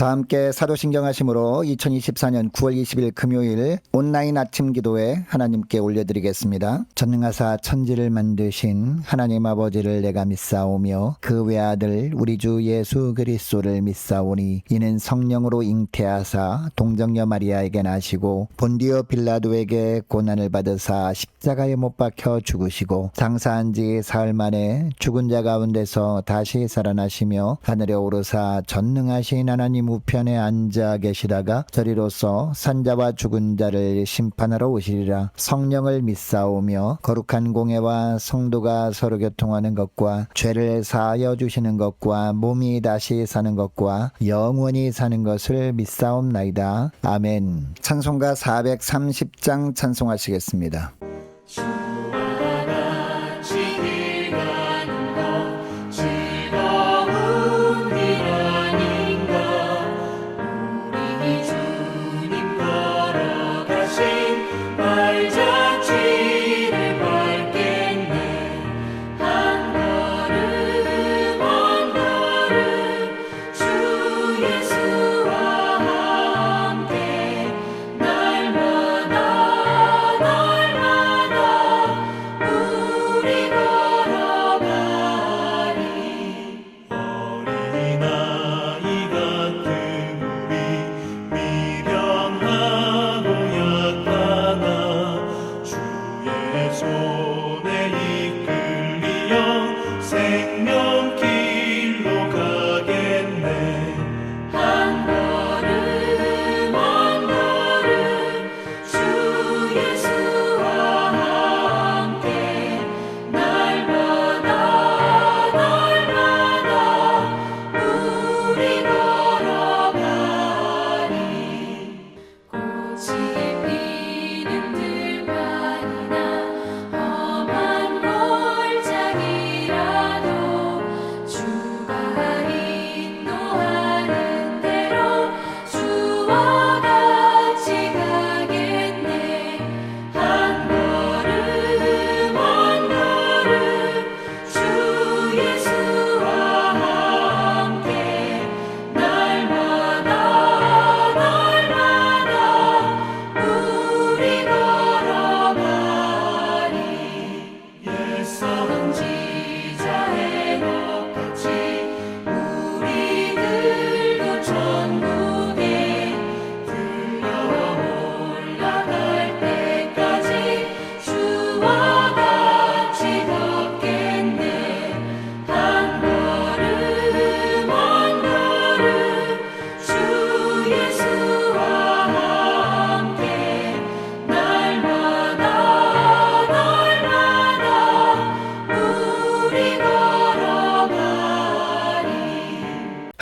다 함께 사도신경 하심으로 2024년 9월 20일 금요일 온라인 아침 기도회 하나님께 올려드리겠습니다. 전능하사 천지를 만드신 하나님 아버지를 내가 믿사오며 그 외아들 우리 주 예수 그리스도를 믿사오니 이는 성령으로 잉태하사 동정녀 마리아에게 나시고 본디오 빌라도에게 고난을 받으사 십자가에 못 박혀 죽으시고 장사한 지 사흘 만에 죽은 자 가운데서 다시 살아나시며 하늘에 오르사 전능하신 하나님 우편에 앉아 계시다가 저리로서 산자와 죽은 자를 심판하러 오시리라. 성령을 믿사오며 거룩한 공예와 성도가 서로 교통하는 것과 죄를 사하여 주시는 것과 몸이 다시 사는 것과 영원히 사는 것을 믿사옵나이다. 아멘. 찬송가 430장 찬송하시겠습니다.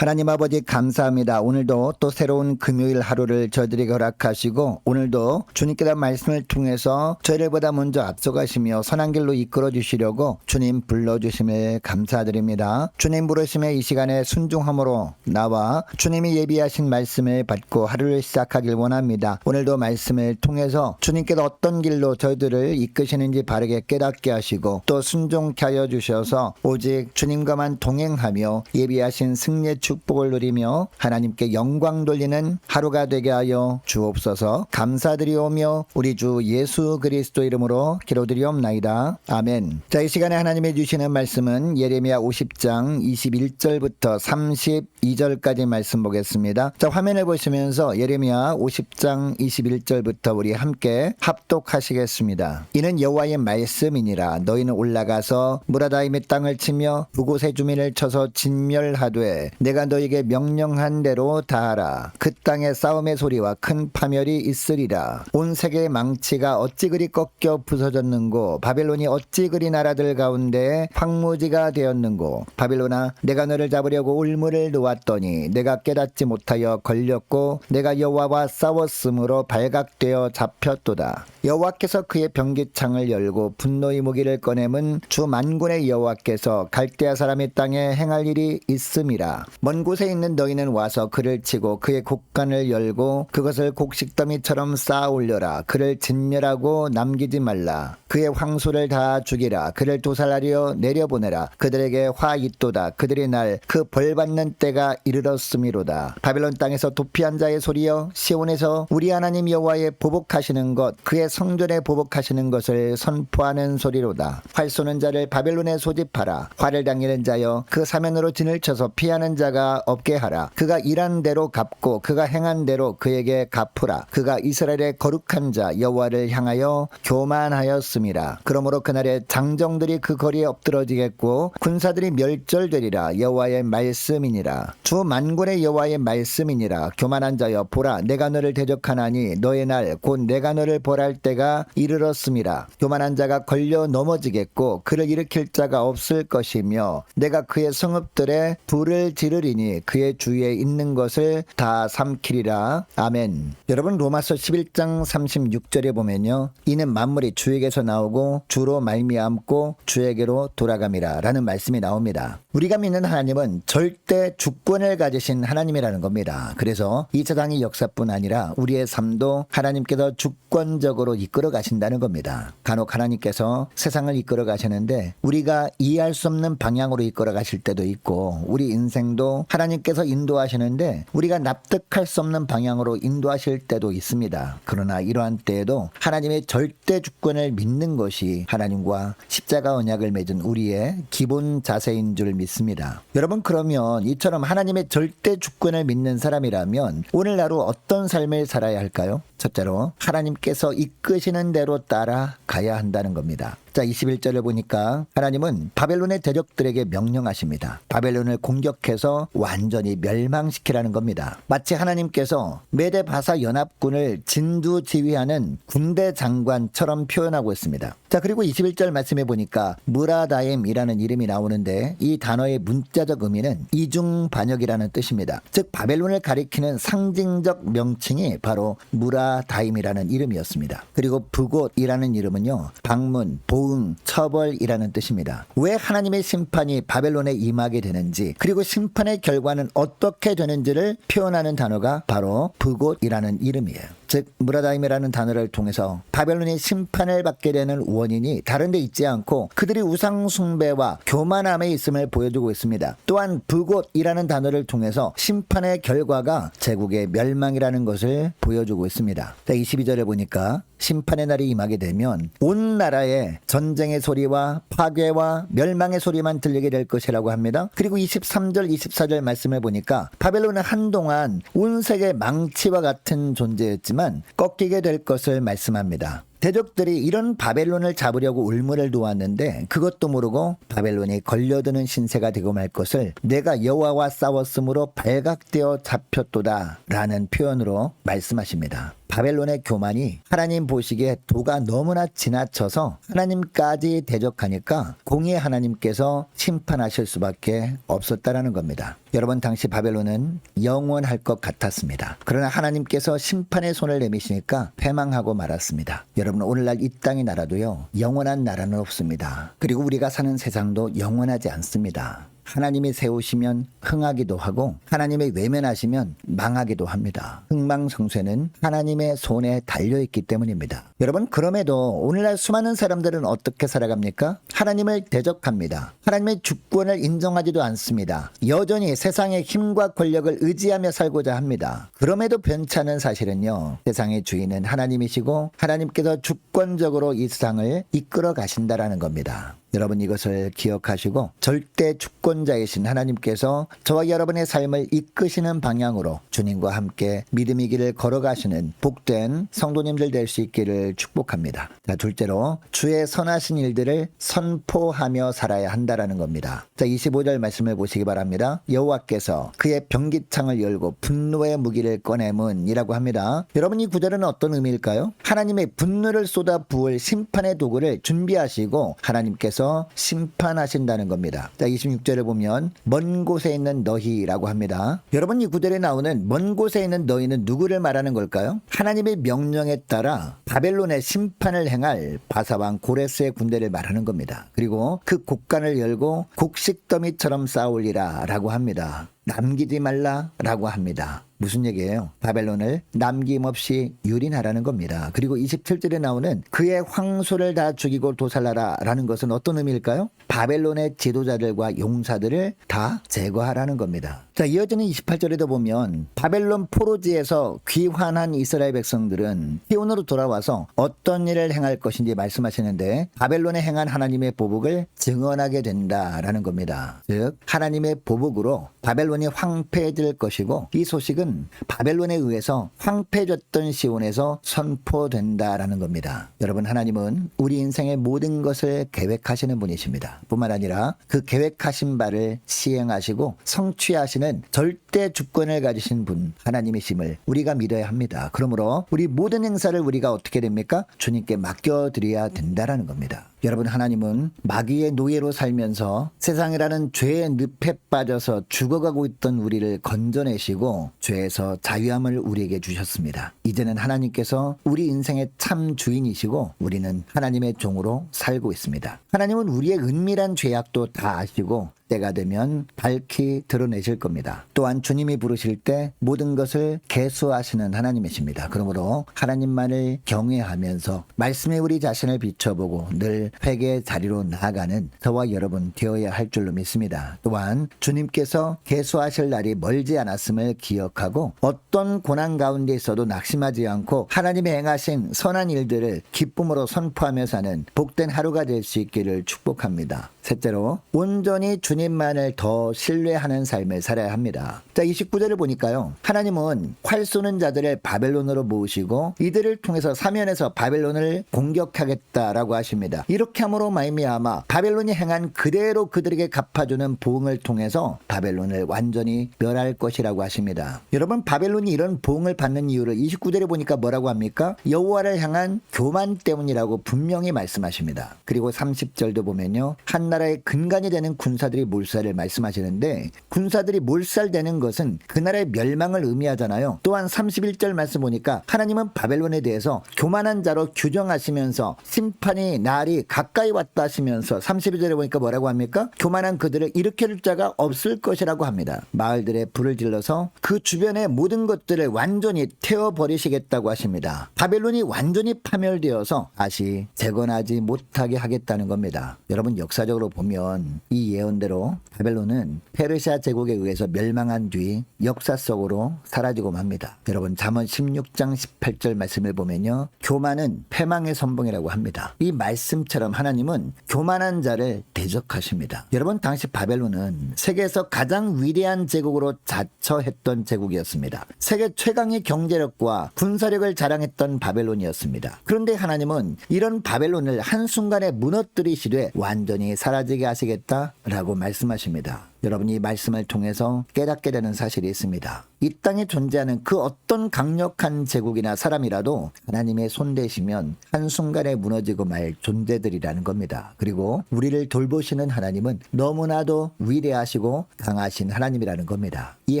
하나님 아버지 감사합니다. 오늘도 또 새로운 금요일 하루를 저희들에게 허락하시고 오늘도 주님께서 말씀을 통해서 저희들보다 먼저 앞서가시며 선한 길로 이끌어 주시려고 주님 불러주심을 감사드립니다. 주님 부르심에 이 시간에 순종함으로 나와 주님이 예비하신 말씀을 받고 하루를 시작하길 원합니다. 오늘도 말씀을 통해서 주님께서 어떤 길로 저희들을 이끄시는지 바르게 깨닫게 하시고 또 순종케 하여 주셔서 오직 주님과만 동행하며 예비하신 승리의 축복을 누리며 하나님께 영광 돌리는 하루가 되게 하여 주옵소서. 감사드리오며 우리 주 예수 그리스도 이름으로 기도드리옵나이다. 아멘. 자, 이 시간에 하나님이 주시는 말씀은 예레미야 50장 21절부터 32절까지 말씀 보겠습니다. 자, 화면을 보시면서 예레미야 50장 21절부터 우리 함께 합독하시겠습니다. 이는 여호와의 말씀이니라. 너희는 올라가서 무라다임의 땅을 치며 그곳의 주민을 쳐서 진멸하되 내가 너에게 명령한 대로 다하라. 그 땅에 싸움의 소리와 큰 파멸이 있으리라. 온 세계의 망치가 어찌 그리 꺾여 부서졌는고 바벨론이 어찌 그리 나라들 가운데 황무지가 되었는고 바벨론아 내가 너를 잡으려고 울무를 놓았더니 내가 깨닫지 못하여 걸렸고 내가 여호와와 싸웠으므로 발각되어 잡혔도다. 여호와께서 그의 병기창을 열고 분노의 무기를 꺼내면 주 만군의 여호와께서 갈대아 사람의 땅에 행할 일이 있음이라. 먼 먼 곳에 있는 너희는 와서 그를 치고 그의 곡간을 열고 그것을 곡식더미처럼 쌓아 올려라. 그를 진멸하고 남기지 말라. 그의 황소를 다 죽이라. 그를 도살하려 내려보내라. 그들에게 화 있도다. 그들이 날 그 벌받는 때가 이르렀음이로다. 바벨론 땅에서 도피한 자의 소리여, 시온에서 우리 하나님 여호와의 보복하시는 것, 그의 성전에 보복하시는 것을 선포하는 소리로다. 활 쏘는 자를 바벨론에 소집하라. 화를 당기는 자여, 그 사면으로 진을 쳐서 피하는 자가 없게 하라. 그가 일한 대로 갚고 그가 행한 대로 그에게 갚으라. 그가 이스라엘의 거룩한 자 여호와를 향하여 교만하였음이라. 그러므로 그날에 장정들이 그 거리에 엎드러지겠고 군사들이 멸절되리라. 여호와의 말씀이니라. 주 만군의 여호와의 말씀이니라. 교만한 자여, 보라, 내가 너를 대적하나니 너의 날 곧 내가 너를 벌할 때가 이르렀음이라. 교만한 자가 걸려 넘어지겠고 그를 일으킬 자가 없을 것이며 내가 그의 성읍들에 불을 지르리니 그의 주위에 있는 것을 다 삼키리라. 아멘. 여러분, 로마서 11장 36절에 보면요, 이는 만물이 주에게서 나오고 주로 말미암고 주에게로 돌아감이라 라는 말씀이 나옵니다. 우리가 믿는 하나님은 절대 주권을 가지신 하나님이라는 겁니다. 그래서 이 세상의 역사뿐 아니라 우리의 삶도 하나님께서 주권적으로 이끌어 가신다는 겁니다. 간혹 하나님께서 세상을 이끌어 가시는데 우리가 이해할 수 없는 방향으로 이끌어 가실 때도 있고, 우리 인생도 하나님께서 인도하시는데 우리가 납득할 수 없는 방향으로 인도하실 때도 있습니다. 그러나 이러한 때에도 하나님의 절대 주권을 믿는 것이 하나님과 십자가 언약을 맺은 우리의 기본 자세인 줄 믿습니다. 여러분, 그러면 이처럼 하나님의 절대 주권을 믿는 사람이라면 오늘 하루 어떤 삶을 살아야 할까요? 첫째로 하나님께서 이끄시는 대로 따라가야 한다는 겁니다. 자, 21절을 보니까 하나님은 바벨론의 대적들에게 명령하십니다. 바벨론을 공격해서 완전히 멸망시키라는 겁니다. 마치 하나님께서 메데 바사 연합군을 진두지휘하는 군대 장관처럼 표현하고 있습니다. 자, 그리고 21절 말씀해 보니까 무라다임이라는 이름이 나오는데 이 단어의 문자적 의미는 이중반역이라는 뜻입니다. 즉 바벨론을 가리키는 상징적 명칭이 바로 무라다임이라는 이름이었습니다. 그리고 브곶이라는 이름은요, 방문, 보응, 처벌이라는 뜻입니다. 왜 하나님의 심판이 바벨론에 임하게 되는지, 그리고 심판의 결과는 어떻게 되는지를 표현하는 단어가 바로 브곶이라는 이름이에요. 즉 무라다임이라는 단어를 통해서 바벨론이 심판을 받게 되는 원인이 다른 데 있지 않고 그들이 우상 숭배와 교만함에 있음을 보여주고 있습니다. 또한 브곶이라는 단어를 통해서 심판의 결과가 제국의 멸망이라는 것을 보여주고 있습니다. 자, 22절에 보니까 심판의 날이 임하게 되면 온 나라에 전쟁의 소리와 파괴와 멸망의 소리만 들리게 될 것이라고 합니다. 그리고 23절 24절 말씀을 보니까 바벨론은 한동안 온 세계 망치와 같은 존재였지만 꺾이게 될 것을 말씀합니다. 대적들이 이런 바벨론을 잡으려고 울무를 놓았는데 그것도 모르고 바벨론이 걸려드는 신세가 되고 말 것을 내가 여호와와 싸웠으므로 발각되어 잡혔도다 라는 표현으로 말씀하십니다. 바벨론의 교만이 하나님 보시기에 도가 너무나 지나쳐서 하나님까지 대적하니까 공의의 하나님께서 심판하실 수밖에 없었다라는 겁니다. 여러분, 당시 바벨론은 영원할 것 같았습니다. 그러나 하나님께서 심판의 손을 내미시니까 패망하고 말았습니다. 여러분, 오늘날 이 땅의 나라도요, 영원한 나라는 없습니다. 그리고 우리가 사는 세상도 영원하지 않습니다. 하나님이 세우시면 흥하기도 하고 하나님이 외면하시면 망하기도 합니다. 흥망성쇠는 하나님의 손에 달려있기 때문입니다. 여러분, 그럼에도 오늘날 수많은 사람들은 어떻게 살아갑니까? 하나님을 대적합니다. 하나님의 주권을 인정하지도 않습니다. 여전히 세상의 힘과 권력을 의지하며 살고자 합니다. 그럼에도 변치 않은 사실은요, 세상의 주인은 하나님이시고 하나님께서 주권적으로 이 세상을 이끌어 가신다라는 겁니다. 여러분, 이것을 기억하시고 절대 주권자이신 하나님께서 저와 여러분의 삶을 이끄시는 방향으로 주님과 함께 믿음의 길을 걸어가시는 복된 성도님들 될 수 있기를 축복합니다. 자, 둘째로 주의 선하신 일들을 선포하며 살아야 한다라는 겁니다. 자, 25절 말씀을 보시기 바랍니다. 여호와께서 그의 병기창을 열고 분노의 무기를 꺼내문이라고 합니다. 여러분, 이 구절은 어떤 의미일까요? 하나님의 분노를 쏟아 부을 심판의 도구를 준비하시고 하나님께서 심판하신다는 겁니다. 자, 26절에 보면 먼 곳에 있는 너희라고 합니다. 여러분, 이 구절에 나오는 먼 곳에 있는 너희는 누구를 말하는 걸까요? 하나님의 명령에 따라 바벨론의 심판을 행할 바사왕 고레스의 군대를 말하는 겁니다. 그리고 그 곡간을 열고 곡식더미처럼 쌓아올리라 라고 합니다. 남기지 말라라고 합니다. 무슨 얘기예요? 바벨론을 남김없이 유린하라는 겁니다. 그리고 27절에 나오는 그의 황소를 다 죽이고 도살하라 라는 것은 어떤 의미일까요? 바벨론의 지도자들과 용사들을 다 제거하라는 겁니다. 자, 이어지는 28절에도 보면 바벨론 포로지에서 귀환한 이스라엘 백성들은 시온으로 돌아와서 어떤 일을 행할 것인지 말씀하시는데 바벨론에 행한 하나님의 보복을 증언하게 된다라는 겁니다. 즉 하나님의 보복으로 바벨론이 황폐해질 것이고 이 소식은 바벨론에 의해서 황폐해졌던 시온에서 선포된다라는 겁니다. 여러분, 하나님은 우리 인생의 모든 것을 계획하시는 분이십니다. 뿐만 아니라 그 계획하신 바를 시행하시고 성취하시는 절대 주권을 가지신 분 하나님이심을 우리가 믿어야 합니다. 그러므로 우리 모든 행사를 우리가 어떻게 됩니까? 주님께 맡겨드려야 된다라는 겁니다. 여러분, 하나님은 마귀의 노예로 살면서 세상이라는 죄의 늪에 빠져서 죽어가고 있던 우리를 건져내시고 죄에서 자유함을 우리에게 주셨습니다. 이제는 하나님께서 우리 인생의 참 주인이시고 우리는 하나님의 종으로 살고 있습니다. 하나님은 우리의 은밀한 죄악도 다 아시고 때가 되면 밝히 드러내실 겁니다. 또한 주님이 부르실 때 모든 것을 계수하시는 하나님이십니다. 그러므로 하나님만을 경외하면서 말씀에 우리 자신을 비춰보고 늘 회개의 자리로 나아가는 저와 여러분 되어야 할 줄로 믿습니다. 또한 주님께서 계수하실 날이 멀지 않았음을 기억하고 어떤 고난 가운데 있어도 낙심하지 않고 하나님이 행하신 선한 일들을 기쁨으로 선포하며 사는 복된 하루가 될 수 있기를 축복합니다. 셋째로 온전히 주님만을 더 신뢰하는 삶을 살아야 합니다. 자, 29절을 보니까요, 하나님은 활 쏘는 자들을 바벨론으로 모으시고 이들을 통해서 사면에서 바벨론을 공격하겠다라고 하십니다. 이렇게 함으로 말미암아 바벨론이 행한 그대로 그들에게 갚아주는 보응을 통해서 바벨론을 완전히 멸할 것이라고 하십니다. 여러분, 바벨론이 이런 보응을 받는 이유를 29절에 보니까 뭐라고 합니까? 여호와를 향한 교만 때문이라고 분명히 말씀하십니다. 그리고 30절도 보면요, 한 나라의 근간이 되는 군사들이 몰살을 말씀하시는데 군사들이 몰살되는 것은 그 나라의 멸망을 의미하잖아요. 또한 31절 말씀 보니까 하나님은 바벨론에 대해서 교만한 자로 규정하시면서 심판이 날이 가까이 왔다 하시면서 32절에 보니까 뭐라고 합니까? 교만한 그들을 일으킬 자가 없을 것이라고 합니다. 마을들에 불을 질러서 그 주변의 모든 것들을 완전히 태워버리시겠다고 하십니다. 바벨론이 완전히 파멸되어서 다시 재건하지 못하게 하겠다는 겁니다. 여러분, 역사적으로 보면 이 예언대로 바벨론은 페르시아 제국에 의해서 멸망한 뒤 역사 속으로 사라지고 맙니다. 여러분, 잠언 16장 18절 말씀을 보면요, 교만은 패망의 선봉이라고 합니다. 이 말씀처럼 하나님은 교만한 자를 대적하십니다. 여러분, 당시 바벨론은 세계에서 가장 위대한 제국으로 자처했던 제국이었습니다. 세계 최강의 경제력과 군사력을 자랑했던 바벨론이었습니다. 그런데 하나님은 이런 바벨론을 한순간에 무너뜨리시되 완전히 사라지게 하시겠다라고 말씀하십니다. 여러분이 말씀을 통해서 깨닫게 되는 사실이 있습니다. 이 땅에 존재하는 그 어떤 강력한 제국이나 사람이라도 하나님의 손대시면 한순간에 무너지고 말 존재들이라는 겁니다. 그리고 우리를 돌보시는 하나님은 너무나도 위대하시고 강하신 하나님이라는 겁니다. 이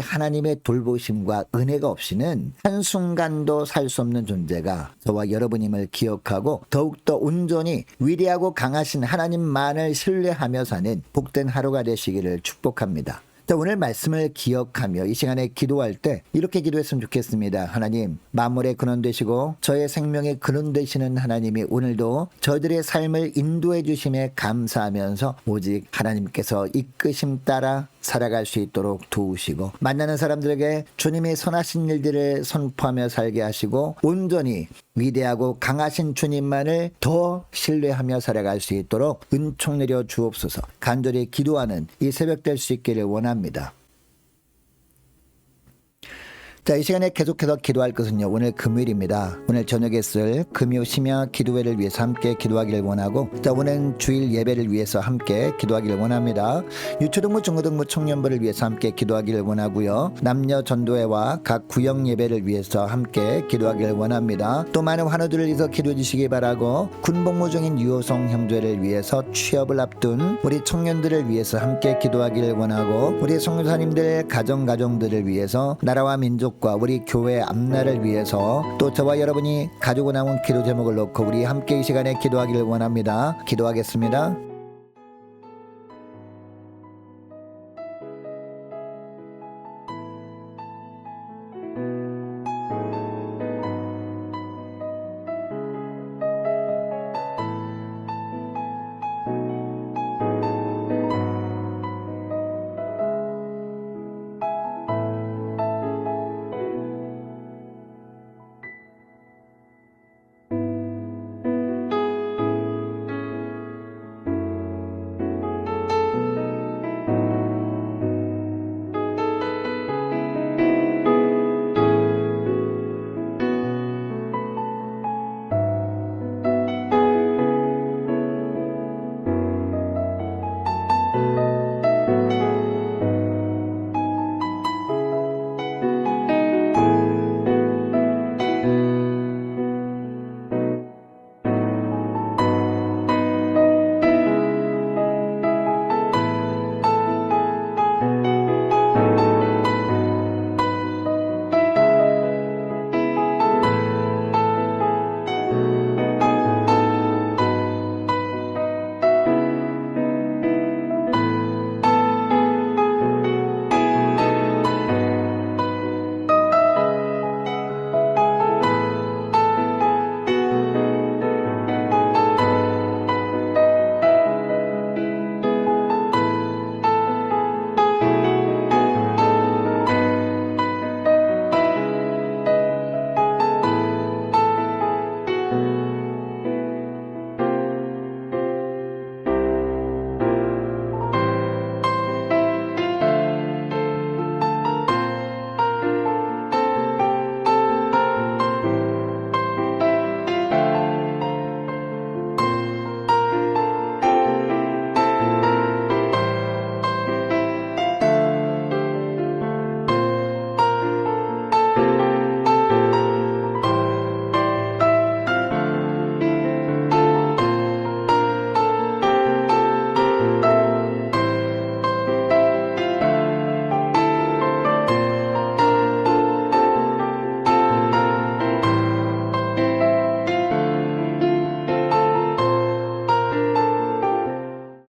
하나님의 돌보심과 은혜가 없이는 한순간도 살 수 없는 존재가 저와 여러분임을 기억하고 더욱더 온전히 위대하고 강하신 하나님만을 신뢰하며 사는 복된 하루가 되시기를 축복합니다. 자, 오늘 말씀을 기억하며 이 시간에 기도할 때 이렇게 기도했으면 좋겠습니다. 하나님, 만물의 근원 되시고 저의 생명의 근원 되시는 하나님이 오늘도 저들의 삶을 인도해 주심에 감사하면서 오직 하나님께서 이끄심 따라 살아갈 수 있도록 도우시고 만나는 사람들에게 주님의 선하신 일들을 선포하며 살게 하시고 온전히 위대하고 강하신 주님만을 더 신뢰하며 살아갈 수 있도록 은총 내려 주옵소서. 간절히 기도하는 이 새벽 될 수 있기를 원합니다. 자, 이 시간에 계속해서 기도할 것은요, 오늘 금요일입니다. 오늘 저녁에 쓸 금요 심야 기도회를 위해서 함께 기도하기를 원하고, 자, 오늘 주일 예배를 위해서 함께 기도하기를 원합니다. 유초등부 중고등부 청년부를 위해서 함께 기도하기를 원하고요, 남녀 전도회와 각 구역 예배를 위해서 함께 기도하기를 원합니다. 또 많은 환우들을 위해서 기도해 주시기 바라고, 군복무 중인 유호성 형제를 위해서 취업을 앞둔 우리 청년들을 위해서 함께 기도하기를 원하고, 우리 선교사님들 가정들을 위해서 나라와 민족 우리 교회 앞날을 위해서 또 저와 여러분이 가지고 나온 기도 제목을 놓고 우리 함께 이 시간에 기도하기를 원합니다. 기도하겠습니다.